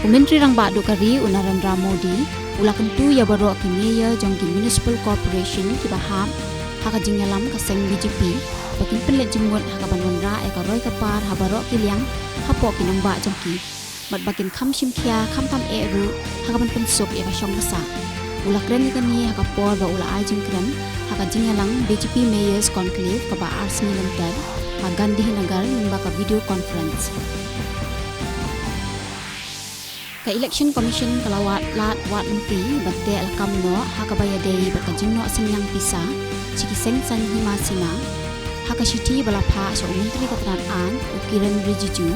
Menteri rang ba dokari Narendra Modi ulakan tu ya baro ki mayor jong ki municipal corporation ki baham haka jingyalam ka seng BJP bakin pelet jimgot haka banwanra e ka roi ka par ha baro ki liang hapo ki namba jong ki mat bakin kham shim khia kham tam e ru haka ban pensuk e ka shong kasa ulak ren ka ni haka por ba ula ai jing kran haka jingyalang BJP mayors conclave ka ba ars ni lantar ha Gandhi Nagar nimba ka video conference ka election commission kalawat lat wat menti batte alkam no hakabaya dei bakajinno senyang pisa chiki seng san himasina hakashiti balapha so menteri katran an Kiran Rijiju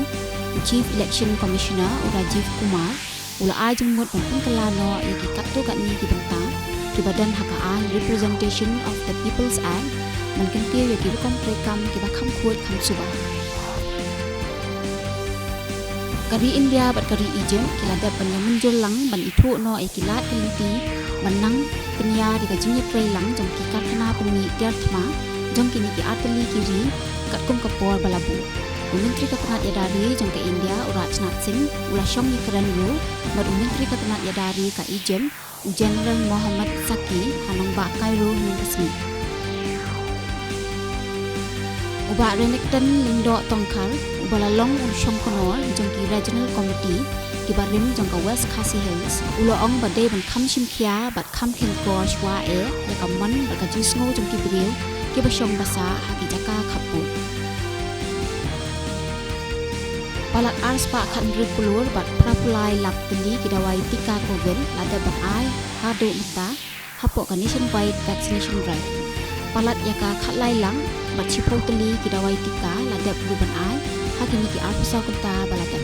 chief election commissioner Rajiv Kumar ula ajeng mot pun kalano yaki katto katni ki benta ki badan haka an representation of the people's act man kentir yaki kom prekam ki bakham khut kham suba kari India bat kari ijem kilada panya muncul lang ban itu no ikilat kelinti menang penya di kajingnya tray lang jom ki karkhana pemi tiarthma jom kini ki ateli kiri kat kum kapor balabu menteri katangat yadari jom ke India Rajnath Singh ula shom ni kran ru bat menteri katangat yadari ka ijem General Muhammad Saki hanong ba Cairo ning resmi uba renekten lindo tongkar ubala long shom konor jong ki regional committee ki barim jong ka West Khasi Hills ulo ong badai ban kham shim khia bat kham khen ko shwa e ya ka man ba ka jisngo jong ki briu ki ba shom basa ha ki jaka khapu palak ars pa khan ru kulur bat prapulai lak teli ki dawai tika covid lada ban ai ha do mata hapo ka nationwide vaccination drive palat yaka khatlai lang bat chipau teli ki dawai tika ladap ruban ai hakini ki arpasa kunta balatan